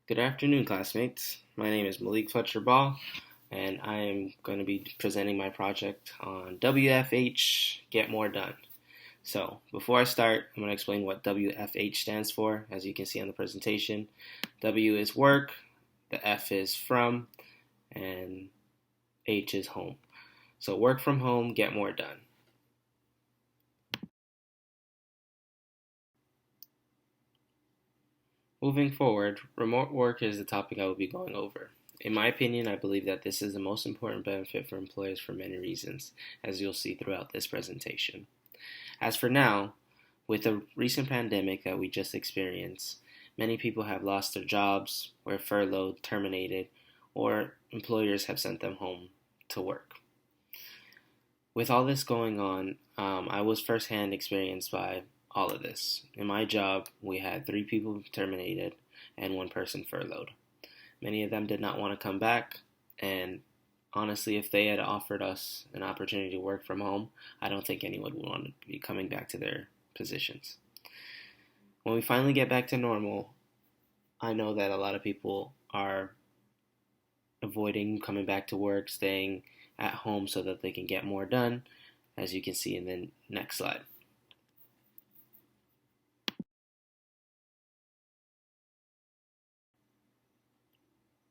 Good afternoon, classmates. My name is Malik Fletcher Ball, and I am going to be presenting my project on WFH Get More Done. So, before I start, I'm going to explain what WFH stands for. As you can see on the presentation, W is work, the F is from, and H is home. So, work from home, get more done. Moving forward, remote work is the topic I will be going over. In my opinion, I believe that this is the most important benefit for employers for many reasons, as you'll see throughout this presentation. As for now, with the recent pandemic that we just experienced, many people have lost their jobs, were furloughed, terminated, or employers have sent them home to work. With all this going on, I was firsthand experienced by all of this. In my job, we had 3 people terminated and 1 person furloughed. Many of them did not want to come back, and honestly, if they had offered us an opportunity to work from home, I don't think anyone would want to be coming back to their positions. When we finally get back to normal, I know that a lot of people are avoiding coming back to work, staying at home so that they can get more done, as you can see in the next slide.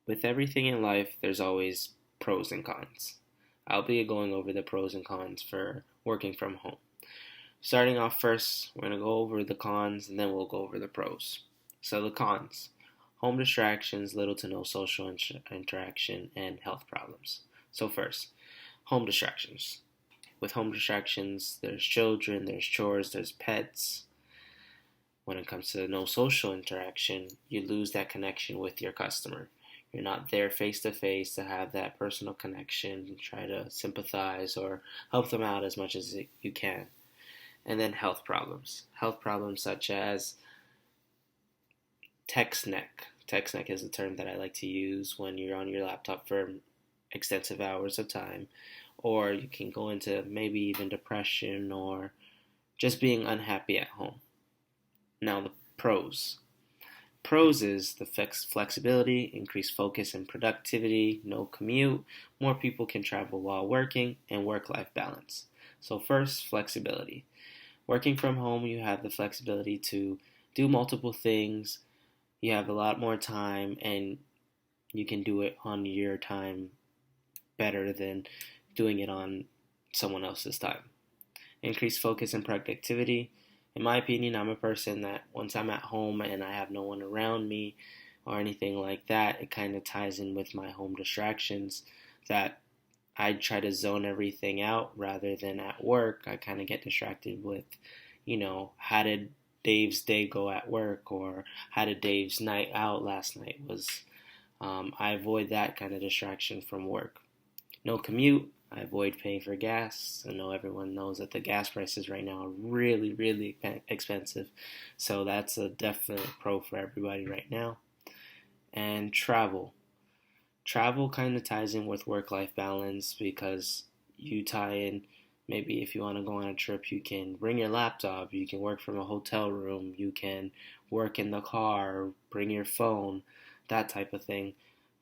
With everything in life, there's always pros and cons. I'll be going over the pros and cons for working from home. Starting off first, we're going to go over the cons and then we'll go over the pros. So the cons: home distractions, little to no social interaction, and health problems. So first, home distractions. With home distractions, there's children, there's chores, there's pets. When it comes to no social interaction, you lose that connection with your customer. You're not there face to face to have that personal connection, try to sympathize or help them out as much as you can. And then health problems. Health problems such as text neck. Text neck is a term that I like to use when you're on your laptop for extensive hours of time, or you can go into maybe even depression or just being unhappy at home. Now, the pros. Pros is the flexibility, increased focus and productivity, no commute, more people can travel while working, and work-life balance. So first, flexibility. Working from home, you have the flexibility to do multiple things, you have a lot more time, and you can do it on your time better than doing it on someone else's time. Increased focus and productivity. In my opinion, I'm a person that once I'm at home and I have no one around me or anything like that, it kind of ties in with my home distractions that I try to zone everything out rather than at work. I kind of get distracted with, how did Dave's day go at work, or how did Dave's night out last night was. I avoid that kind of distraction from work. No commute. I avoid paying for gas. I know everyone knows that the gas prices right now are really, really expensive. So that's a definite pro for everybody right now. And travel. Travel kind of ties in with work-life balance because you tie in, maybe if you want to go on a trip, you can bring your laptop, you can work from a hotel room, you can work in the car, bring your phone, that type of thing.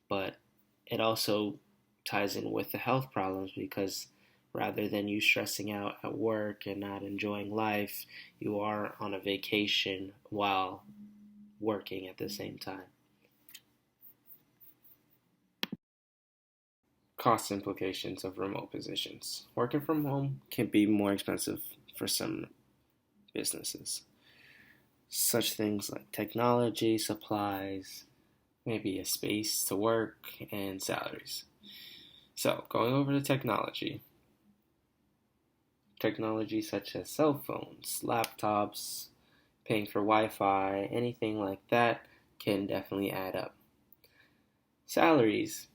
But it also ties in with the health problems because rather than you stressing out at work and not enjoying life, you are on a vacation while working at the same time. Cost implications of remote positions. Working from home can be more expensive for some businesses. Such things like technology, supplies, maybe a space to work, and salaries. So, going over to technology. Technology such as cell phones, laptops, paying for Wi-Fi, anything like that can definitely add up. Salaries.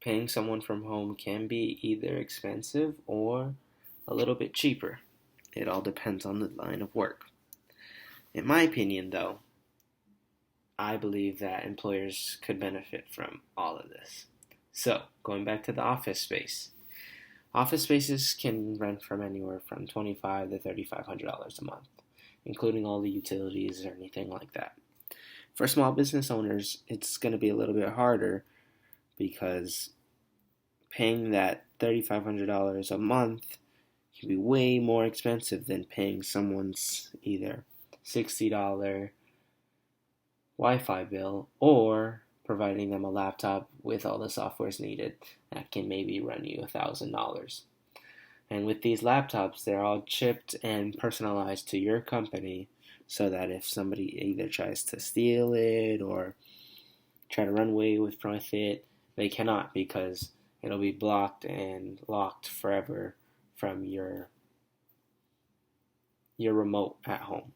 Paying someone from home can be either expensive or a little bit cheaper. It all depends on the line of work. In my opinion, though, I believe that employers could benefit from all of this. So, going back to the office space. Office spaces can rent from anywhere from $2,500 to $3,500 a month, including all the utilities or anything like that. For small business owners, it's going to be a little bit harder because paying that $3,500 a month can be way more expensive than paying someone's either $60 Wi-Fi bill or providing them a laptop with all the softwares needed that can maybe run you $1,000. And with these laptops, they're all chipped and personalized to your company so that if somebody either tries to steal it or try to run away with it, they cannot, because it'll be blocked and locked forever from your remote at home.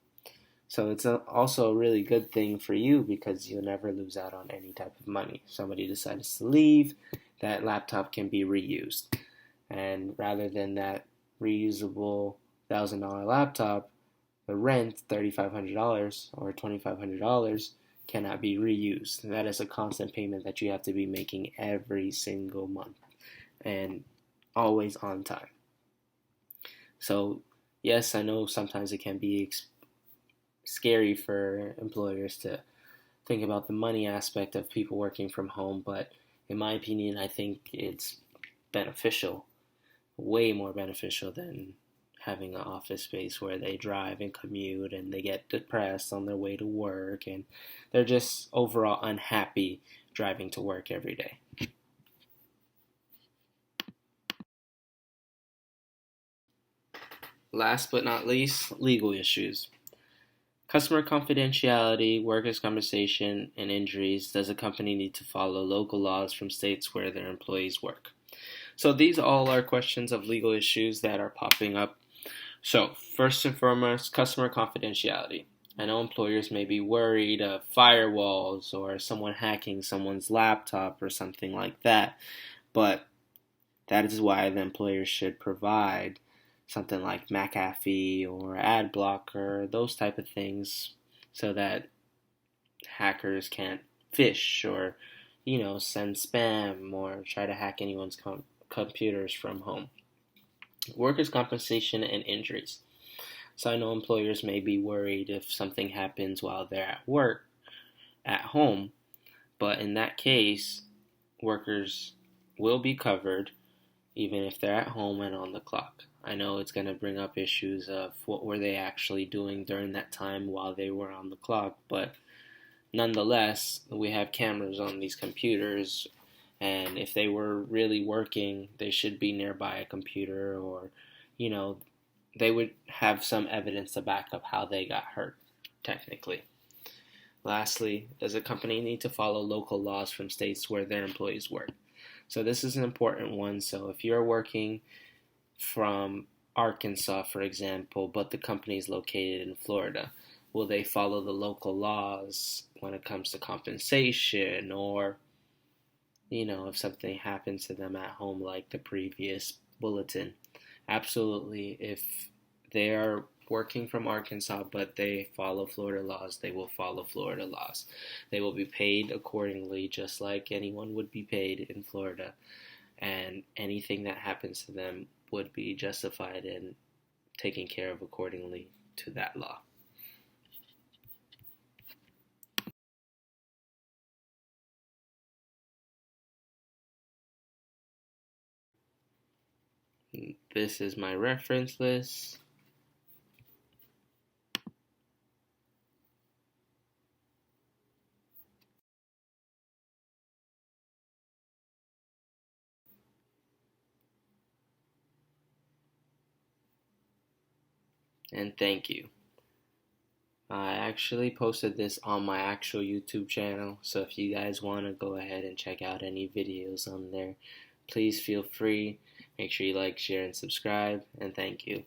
So it's also a really good thing for you because you'll never lose out on any type of money. If somebody decides to leave, that laptop can be reused. And rather than that reusable $1,000 laptop, the rent, $3,500 or $2,500, cannot be reused. That is a constant payment that you have to be making every single month and always on time. So, yes, I know sometimes it can be scary for employers to think about the money aspect of people working from home, but in my opinion, I think it's beneficial, way more beneficial than having an office space where they drive and commute and they get depressed on their way to work and they're just overall unhappy driving to work every day. Last but not least, legal issues. Customer confidentiality, workers' compensation, and injuries. Does a company need to follow local laws from states where their employees work? So these all are questions of legal issues that are popping up. So first and foremost, customer confidentiality. I know employers may be worried of firewalls or someone hacking someone's laptop or something like that, but that is why the employer should provide something like McAfee or ad blocker, those type of things, so that hackers can't phish or, send spam or try to hack anyone's computers from home. Workers' compensation and injuries. So I know employers may be worried if something happens while they're at work, at home, but in that case, workers will be covered even if they're at home and on the clock. I know it's going to bring up issues of what were they actually doing during that time while they were on the clock, but nonetheless, we have cameras on these computers, and if they were really working, they should be nearby a computer or, they would have some evidence to back up how they got hurt, technically. Lastly, does a company need to follow local laws from states where their employees work? So this is an important one. So if you're working from Arkansas, for example, but the company is located in Florida, will they follow the local laws when it comes to compensation or, if something happens to them at home like the previous bulletin? Absolutely. If they are working from Arkansas but they follow Florida laws, they will follow Florida laws. They will be paid accordingly just like anyone would be paid in Florida. And anything that happens to them would be justified and taken care of accordingly to that law. This is my reference list. And thank you. I actually posted this on my actual YouTube channel, so if you guys want to go ahead and check out any videos on there, please feel free. Make sure you like, share, and subscribe, and thank you.